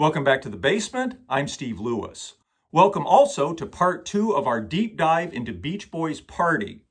Welcome back to the basement. I'm Steve Lewis. Welcome also to part 2 of our deep dive into Beach Boys' Party.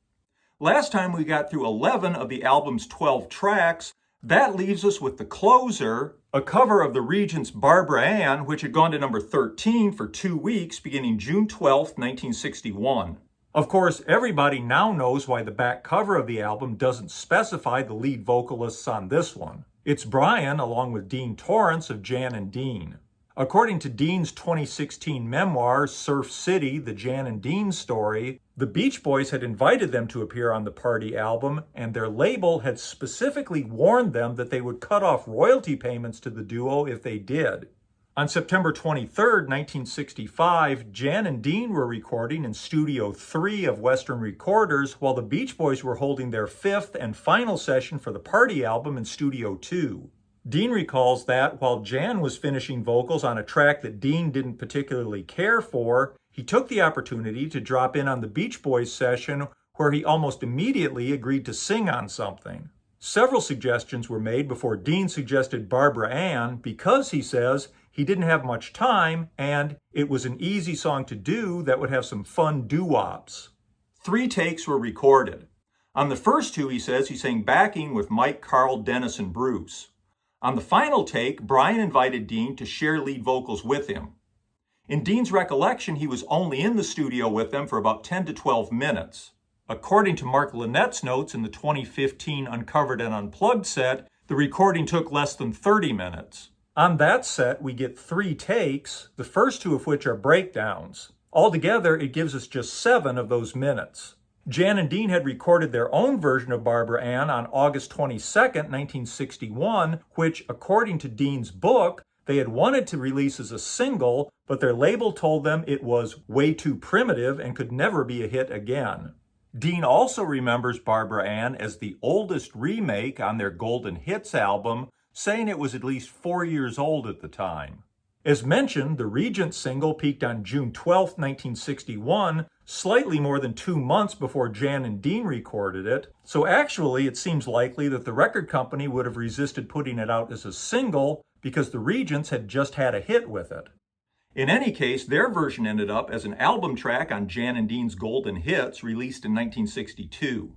Last time we got through 11 of the album's 12 tracks. That leaves us with the closer, a cover of the Regents' Barbara Ann, which had gone to number 13 for 2 weeks beginning June 12, 1961. Of course, everybody now knows why the back cover of the album doesn't specify the lead vocalists on this one. It's Brian along with Dean Torrance of Jan and Dean. According to Dean's 2016 memoir, Surf City, the Jan and Dean story, the Beach Boys had invited them to appear on the Party album, and their label had specifically warned them that they would cut off royalty payments to the duo if they did. On September 23, 1965, Jan and Dean were recording in Studio 3 of Western Recorders while the Beach Boys were holding their 5th and final session for the Party album in Studio 2. Dean recalls that while Jan was finishing vocals on a track that Dean didn't particularly care for, he took the opportunity to drop in on the Beach Boys session where he almost immediately agreed to sing on something. Several suggestions were made before Dean suggested Barbara Ann because, he says, he didn't have much time and it was an easy song to do that would have some fun doo-wops. 3 takes were recorded. On the first 2, he says, he sang backing with Mike, Carl, Dennis, and Bruce. On the final take, Brian invited Dean to share lead vocals with him. In Dean's recollection, he was only in the studio with them for about 10 to 12 minutes. According to Mark Lynette's notes in the 2015 Uncovered and Unplugged set, the recording took less than 30 minutes. On that set, we get 3 takes, the first 2 of which are breakdowns. Altogether, it gives us just 7 of those minutes. Jan and Dean had recorded their own version of Barbara Ann on August 22, 1961, which, according to Dean's book, they had wanted to release as a single, but their label told them it was way too primitive and could never be a hit again. Dean also remembers Barbara Ann as the oldest remake on their Golden Hits album, saying it was at least 4 years old at the time. As mentioned, the Regents single peaked on June 12, 1961, slightly more than 2 months before Jan and Dean recorded it, so actually it seems likely that the record company would have resisted putting it out as a single because the Regents had just had a hit with it. In any case, their version ended up as an album track on Jan and Dean's Golden Hits, released in 1962.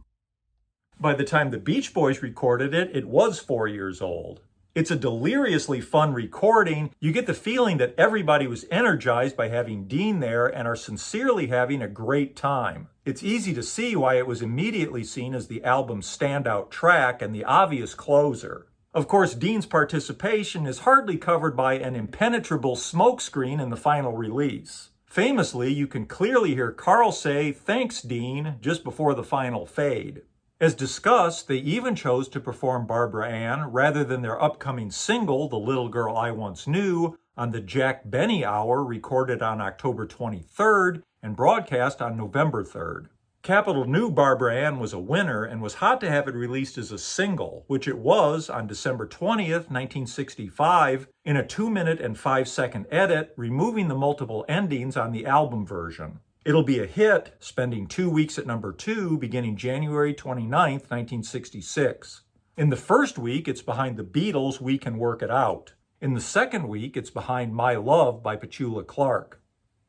By the time the Beach Boys recorded it, it was 4 years old. It's a deliriously fun recording. You get the feeling that everybody was energized by having Dean there and are sincerely having a great time. It's easy to see why it was immediately seen as the album's standout track and the obvious closer. Of course, Dean's participation is hardly covered by an impenetrable smokescreen in the final release. Famously, you can clearly hear Carl say, "Thanks, Dean," just before the final fade. As discussed, they even chose to perform Barbara Ann rather than their upcoming single, The Little Girl I Once Knew, on the Jack Benny Hour recorded on October 23rd and broadcast on November 3rd. Capitol knew Barbara Ann was a winner and was hot to have it released as a single, which it was on December 20th, 1965, in a 2-minute and 5-second edit, removing the multiple endings on the album version. It'll be a hit, spending 2 weeks at number 2 beginning January 29, 1966. In the first week, it's behind the Beatles' We Can Work It Out. In the second week, it's behind My Love by Petula Clark.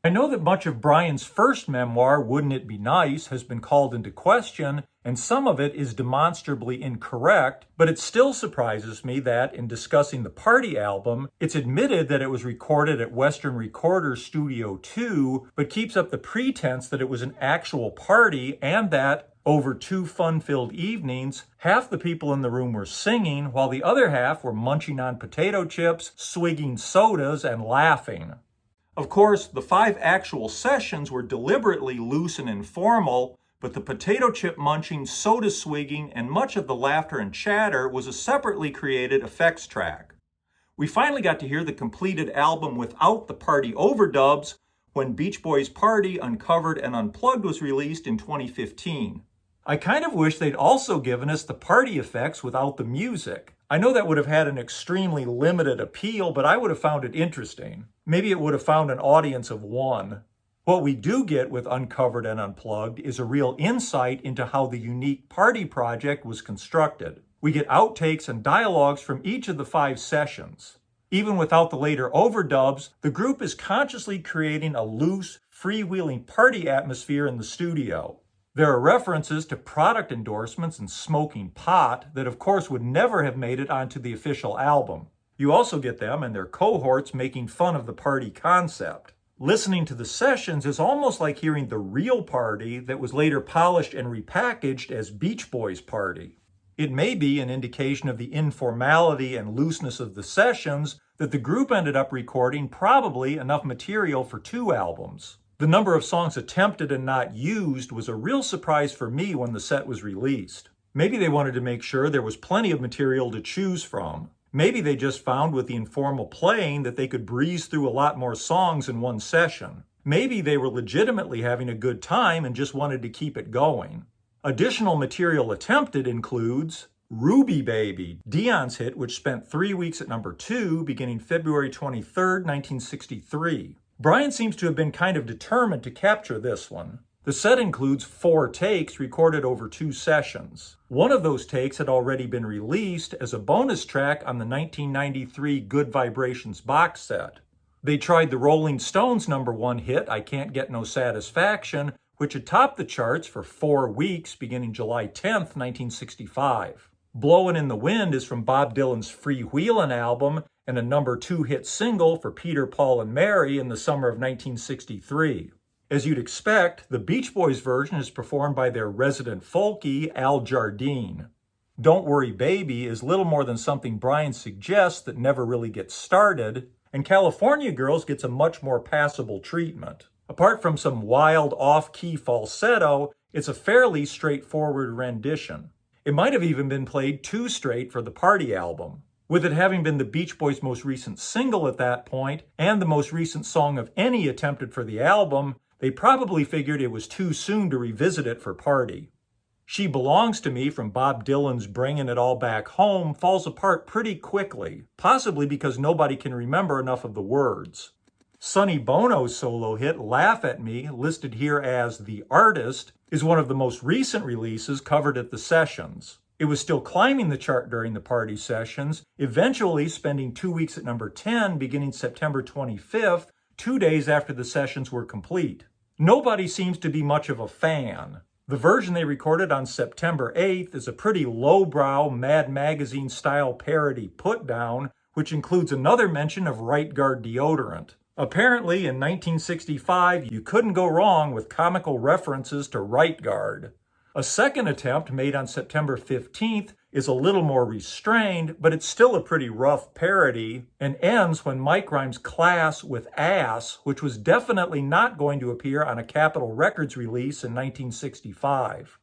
I know that much of Brian's first memoir, Wouldn't It Be Nice, has been called into question, and some of it is demonstrably incorrect, but it still surprises me that, in discussing the Party album, it's admitted that it was recorded at Western Recorders Studio 2, but keeps up the pretense that it was an actual party and that, over 2 fun-filled evenings, half the people in the room were singing, while the other half were munching on potato chips, swigging sodas, and laughing. Of course, the 5 actual sessions were deliberately loose and informal, but the potato chip munching, soda swigging, and much of the laughter and chatter was a separately created effects track. We finally got to hear the completed album without the Party overdubs when Beach Boys' Party Uncovered and Unplugged was released in 2015. I kind of wish they'd also given us the party effects without the music. I know that would have had an extremely limited appeal, but I would have found it interesting. Maybe it would have found an audience of 1. What we do get with Uncovered and Unplugged is a real insight into how the unique party project was constructed. We get outtakes and dialogues from each of the 5 sessions. Even without the later overdubs, the group is consciously creating a loose, freewheeling party atmosphere in the studio. There are references to product endorsements and smoking pot that of course would never have made it onto the official album. You also get them and their cohorts making fun of the party concept. Listening to the sessions is almost like hearing the real party that was later polished and repackaged as Beach Boys Party. It may be an indication of the informality and looseness of the sessions that the group ended up recording probably enough material for 2 albums. The number of songs attempted and not used was a real surprise for me when the set was released. Maybe they wanted to make sure there was plenty of material to choose from. Maybe they just found with the informal playing that they could breeze through a lot more songs in one session. Maybe they were legitimately having a good time and just wanted to keep it going. Additional material attempted includes Ruby Baby, Dion's hit, which spent 3 weeks at number 2 beginning February 23, 1963. Brian seems to have been kind of determined to capture this one. The set includes 4 takes recorded over 2 sessions. One of those takes had already been released as a bonus track on the 1993 Good Vibrations box set. They tried the Rolling Stones' #1 hit, I Can't Get No Satisfaction, which had topped the charts for 4 weeks beginning July 10, 1965. Blowin' in the Wind is from Bob Dylan's Freewheelin' album and a #2 hit single for Peter, Paul, and Mary in the summer of 1963. As you'd expect, the Beach Boys version is performed by their resident folkie, Al Jardine. Don't Worry Baby is little more than something Brian suggests that never really gets started, and California Girls gets a much more passable treatment. Apart from some wild off-key falsetto, it's a fairly straightforward rendition. It might have even been played 2 straight for the party album. With it having been the Beach Boys' most recent single at that point, and the most recent song of any attempted for the album, they probably figured it was too soon to revisit it for party. She Belongs to Me from Bob Dylan's Bringin' It All Back Home falls apart pretty quickly, possibly because nobody can remember enough of the words. Sonny Bono's solo hit, Laugh at Me, listed here as The Artist, is one of the most recent releases covered at the sessions. It was still climbing the chart during the party sessions, eventually spending 2 weeks at number 10 beginning September 25th, 2 days after the sessions were complete. Nobody seems to be much of a fan. The version they recorded on September 8th is a pretty lowbrow Mad Magazine style parody put-down, which includes another mention of Right Guard deodorant. Apparently, in 1965, you couldn't go wrong with comical references to Right Guard. A second attempt made on September 15th is a little more restrained, but it's still a pretty rough parody, and ends when Mike rhymes class with ass, which was definitely not going to appear on a Capitol Records release in 1965.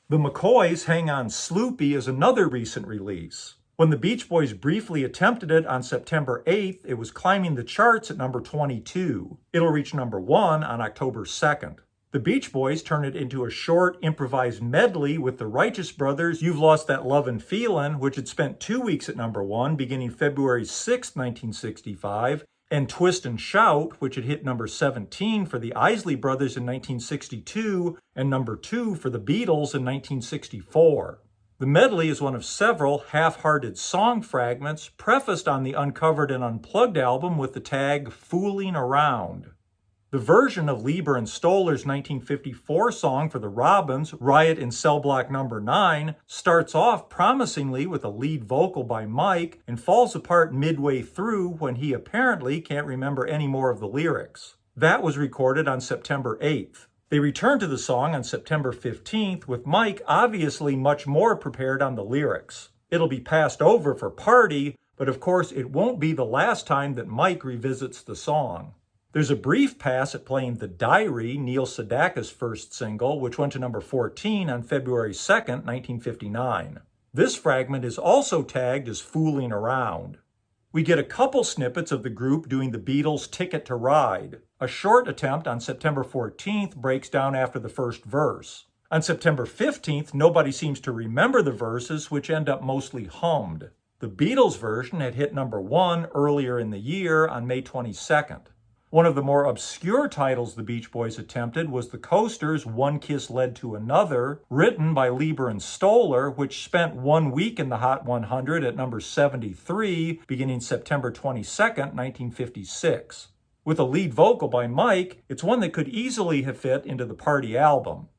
The McCoys' Hang On Sloopy is another recent release. When the Beach Boys briefly attempted it on September 8th, it was climbing the charts at number 22. It'll reach number 1 on October 2nd. The Beach Boys turn it into a short, improvised medley with the Righteous Brothers' You've Lost That Lovin' Feelin', which had spent 2 weeks at number 1, beginning February 6, 1965, and Twist and Shout, which had hit number 17 for the Isley Brothers in 1962, and number 2 for the Beatles in 1964. The medley is one of several half-hearted song fragments prefaced on the Uncovered and Unplugged album with the tag, Fooling Around. The version of Lieber and Stoller's 1954 song for the Robins, Riot in Cell Block Number 9, starts off promisingly with a lead vocal by Mike and falls apart midway through when he apparently can't remember any more of the lyrics. That was recorded on September 8th. They returned to the song on September 15th with Mike obviously much more prepared on the lyrics. It'll be passed over for party, but of course it won't be the last time that Mike revisits the song. There's a brief pass at playing The Diary, Neil Sedaka's first single, which went to number 14 on February 2nd, 1959. This fragment is also tagged as Fooling Around. We get a couple snippets of the group doing the Beatles' Ticket to Ride. A short attempt on September 14th breaks down after the first verse. On September 15th, nobody seems to remember the verses, which end up mostly hummed. The Beatles version had hit number 1 earlier in the year on May 22nd. One of the more obscure titles the Beach Boys attempted was the Coasters' One Kiss Led to Another, written by Lieber and Stoller, which spent 1 week in the Hot 100 at number 73, beginning September 22nd, 1956. With a lead vocal by Mike, it's one that could easily have fit into the party album.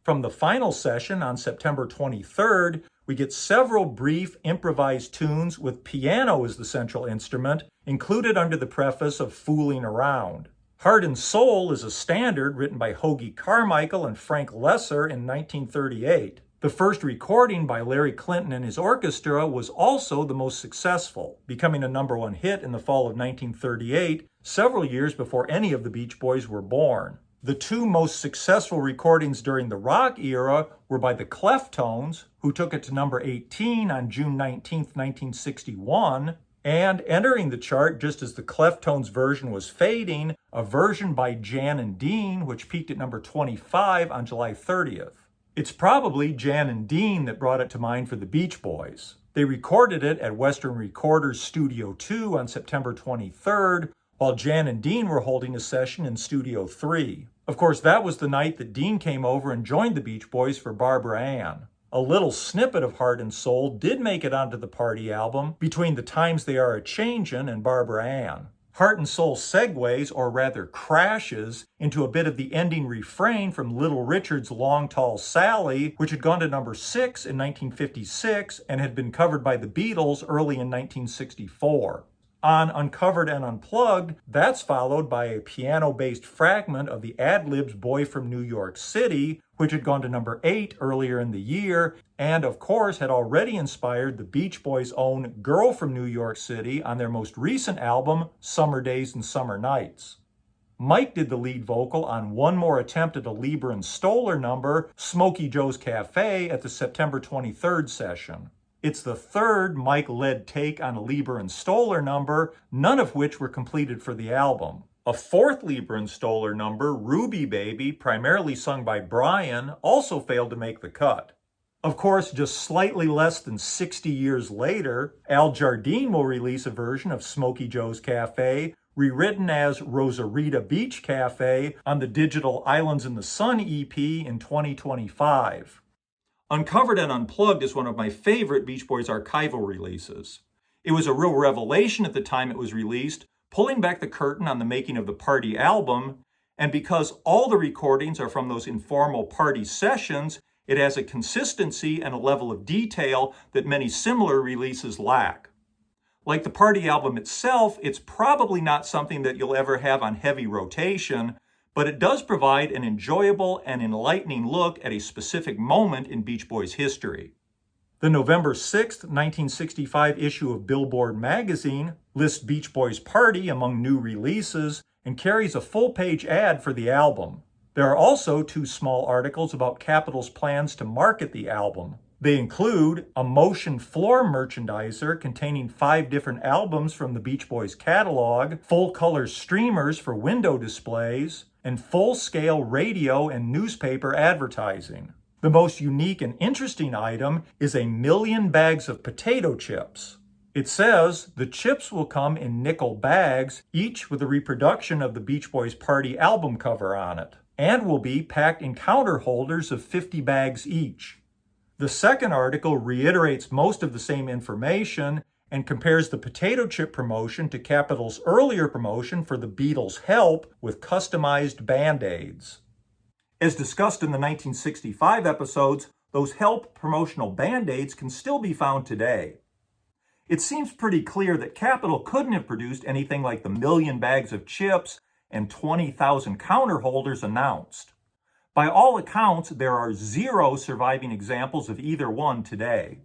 From the final session on September 23rd, we get several brief improvised tunes with piano as the central instrument, included under the preface of Fooling Around. Heart and Soul is a standard written by Hoagie Carmichael and Frank Lesser in 1938. The first recording by Larry Clinton and his orchestra was also the most successful, becoming a #1 hit in the fall of 1938, several years before any of the Beach Boys were born. The two most successful recordings during the rock era were by the Cleftones, who took it to number 18 on June 19, 1961, and entering the chart just as the Cleftones version was fading, a version by Jan and Dean, which peaked at number 25 on July 30th. It's probably Jan and Dean that brought it to mind for the Beach Boys. They recorded it at Western Recorders Studio 2 on September 23rd, while Jan and Dean were holding a session in Studio 3. Of course, that was the night that Dean came over and joined the Beach Boys for Barbara Ann. A little snippet of Heart and Soul did make it onto the party album between The Times They Are A-Changin' and Barbara Ann. Heart and Soul segues, or rather crashes, into a bit of the ending refrain from Little Richard's Long Tall Sally, which had gone to number 6 in 1956 and had been covered by the Beatles early in 1964. On Uncovered and Unplugged, that's followed by a piano-based fragment of the Ad-Libs Boy from New York City, which had gone to number 8 earlier in the year, and of course had already inspired the Beach Boys' own Girl from New York City on their most recent album, Summer Days and Summer Nights. Mike did the lead vocal on one more attempt at a Lieber and Stoller number, Smokey Joe's Cafe, at the September 23rd session. It's the third Mike-led take on a Lieber and Stoller number, none of which were completed for the album. A fourth Lieber and Stoller number, Ruby Baby, primarily sung by Brian, also failed to make the cut. Of course, just slightly less than 60 years later, Al Jardine will release a version of Smokey Joe's Cafe, rewritten as Rosarita Beach Cafe on the digital Islands in the Sun EP in 2025. Uncovered and Unplugged is one of my favorite Beach Boys archival releases. It was a real revelation at the time it was released, pulling back the curtain on the making of the party album, and because all the recordings are from those informal party sessions, it has a consistency and a level of detail that many similar releases lack. Like the party album itself, it's probably not something that you'll ever have on heavy rotation, but it does provide an enjoyable and enlightening look at a specific moment in Beach Boys history. The November 6, 1965 issue of Billboard magazine lists Beach Boys Party among new releases and carries a full-page ad for the album. There are also 2 small articles about Capitol's plans to market the album. They include a motion floor merchandiser containing 5 different albums from the Beach Boys catalog, full-color streamers for window displays, and full-scale radio and newspaper advertising. The most unique and interesting item is 1,000,000 bags of potato chips. It says the chips will come in nickel bags, each with a reproduction of the Beach Boys Party album cover on it, and will be packed in counter holders of 50 bags each. The second article reiterates most of the same information and compares the potato chip promotion to Capitol's earlier promotion for the Beatles' Help with customized Band-Aids. As discussed in the 1965 episodes, those Help promotional Band-Aids can still be found today. It seems pretty clear that Capitol couldn't have produced anything like the 1,000,000 bags of chips and 20,000 counter holders announced. By all accounts, there are 0 surviving examples of either one today.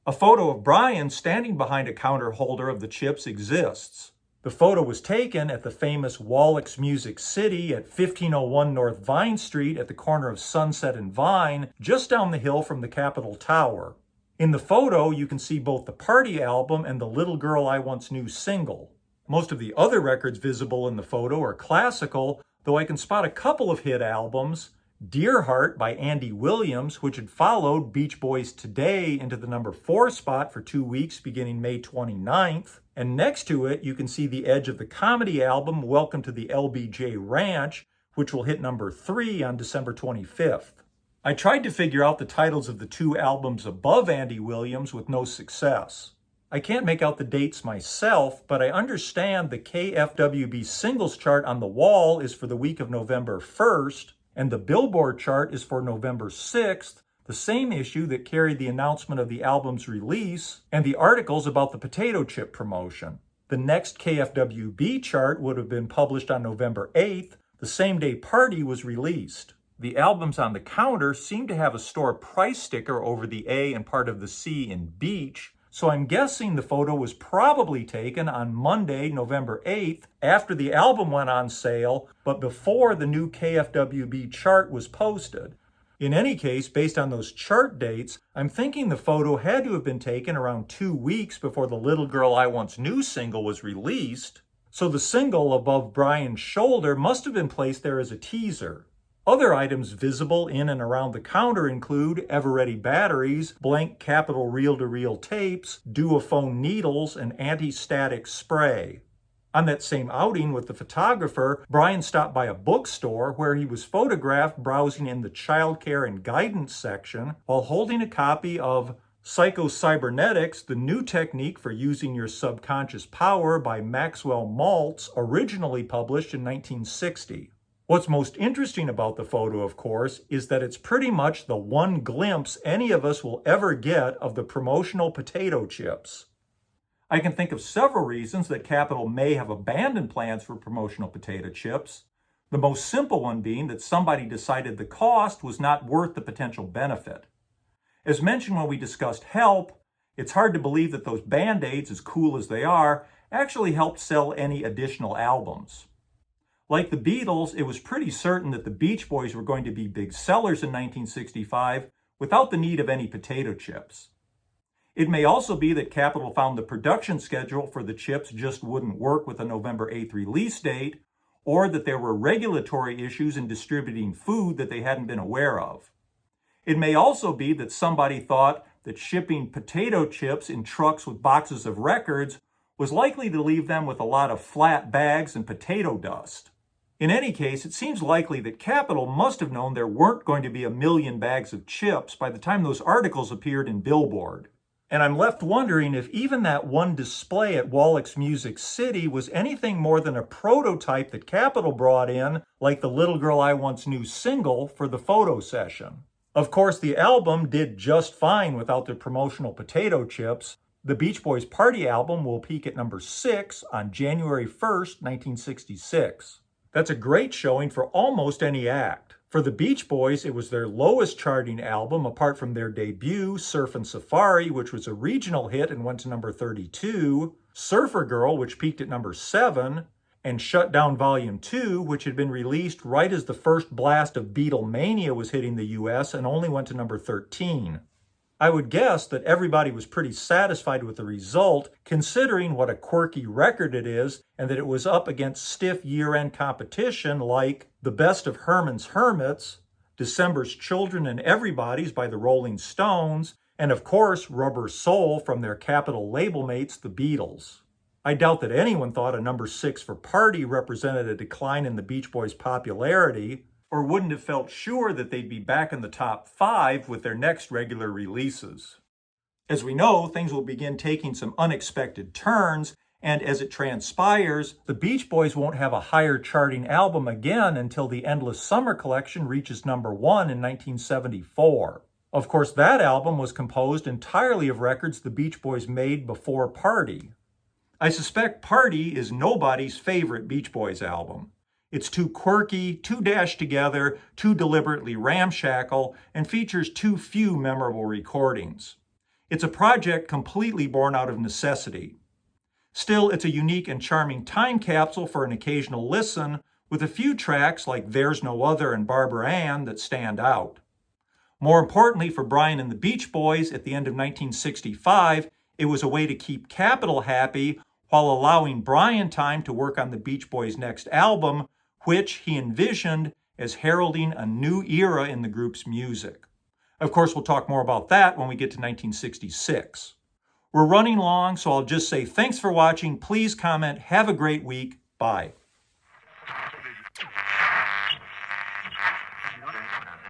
A photo of Brian standing behind a counter holder of the chips exists. The photo was taken at the famous Wallach's Music City at 1501 North Vine Street at the corner of Sunset and Vine, just down the hill from the Capitol Tower. In the photo, you can see both the party album and the Little Girl I Once Knew single. Most of the other records visible in the photo are classical, though I can spot a couple of hit albums, Dear Heart by Andy Williams, which had followed Beach Boys Today into the number 4 spot for 2 weeks beginning May 29th. And next to it, you can see the edge of the comedy album, Welcome to the LBJ Ranch, which will hit number 3 on December 25th. I tried to figure out the titles of the 2 albums above Andy Williams with no success. I can't make out the dates myself, but I understand the KFWB singles chart on the wall is for the week of November 1st, and the Billboard chart is for November 6th, the same issue that carried the announcement of the album's release and the articles about the potato chip promotion. The next KFWB chart would have been published on November 8th, the same day Party was released. The albums on the counter seem to have a store price sticker over the A and part of the C in Beach, so I'm guessing the photo was probably taken on Monday, November 8th, after the album went on sale, but before the new KFWB chart was posted. In any case, based on those chart dates, I'm thinking the photo had to have been taken around 2 weeks before the Little Girl I Once Knew single was released, so the single above Brian's shoulder must have been placed there as a teaser. Other items visible in and around the counter include ever-ready batteries, blank Capital reel-to-reel tapes, Duophone needles, and anti-static spray. On that same outing with the photographer, Brian stopped by a bookstore where he was photographed browsing in the childcare and guidance section while holding a copy of Psycho-Cybernetics, the new technique for using your subconscious power by Maxwell Maltz, originally published in 1960. What's most interesting about the photo, of course, is that it's pretty much the one glimpse any of us will ever get of the promotional potato chips. I can think of several reasons that Capitol may have abandoned plans for promotional potato chips, the most simple one being that somebody decided the cost was not worth the potential benefit. As mentioned when we discussed Help, it's hard to believe that those Band-Aids, as cool as they are, actually helped sell any additional albums. Like the Beatles, it was pretty certain that the Beach Boys were going to be big sellers in 1965 without the need of any potato chips. It may also be that Capitol found the production schedule for the chips just wouldn't work with a November 8th release date, or that there were regulatory issues in distributing food that they hadn't been aware of. It may also be that somebody thought that shipping potato chips in trucks with boxes of records was likely to leave them with a lot of flat bags and potato dust. In any case, it seems likely that Capitol must have known there weren't going to be 1 million bags of chips by the time those articles appeared in Billboard. And I'm left wondering if even that one display at Wallach's Music City was anything more than a prototype that Capitol brought in, like the Little Girl I Once Knew single, for the photo session. Of course, the album did just fine without the promotional potato chips. The Beach Boys' Party album will peak at number 6 on January 1st, 1966. That's a great showing for almost any act. For the Beach Boys, it was their lowest charting album apart from their debut, Surfin' Safari, which was a regional hit and went to number 32, Surfer Girl, which peaked at number 7, and Shut Down Volume 2, which had been released right as the first blast of Beatlemania was hitting the US and only went to number 13. I would guess that everybody was pretty satisfied with the result, considering what a quirky record it is, and that it was up against stiff year-end competition like The Best of Herman's Hermits, December's Children and Everybody's by the Rolling Stones, and of course Rubber Soul from their Capitol label mates, the Beatles. I doubt that anyone thought a number 6 for Party represented a decline in the Beach Boys' popularity, or wouldn't have felt sure that they'd be back in the top 5 with their next regular releases. As we know, things will begin taking some unexpected turns, and as it transpires, the Beach Boys won't have a higher charting album again until the Endless Summer Collection reaches number 1 in 1974. Of course, that album was composed entirely of records the Beach Boys made before Party. I suspect Party is nobody's favorite Beach Boys album. It's too quirky, too dashed together, too deliberately ramshackle, and features too few memorable recordings. It's a project completely born out of necessity. Still, it's a unique and charming time capsule for an occasional listen, with a few tracks like There's No Other and Barbara Ann that stand out. More importantly for Brian and the Beach Boys, at the end of 1965, it was a way to keep Capitol happy while allowing Brian time to work on the Beach Boys' next album, which he envisioned as heralding a new era in the group's music. Of course, we'll talk more about that when we get to 1966. We're running long, so I'll just say thanks for watching. Please comment. Have a great week. Bye.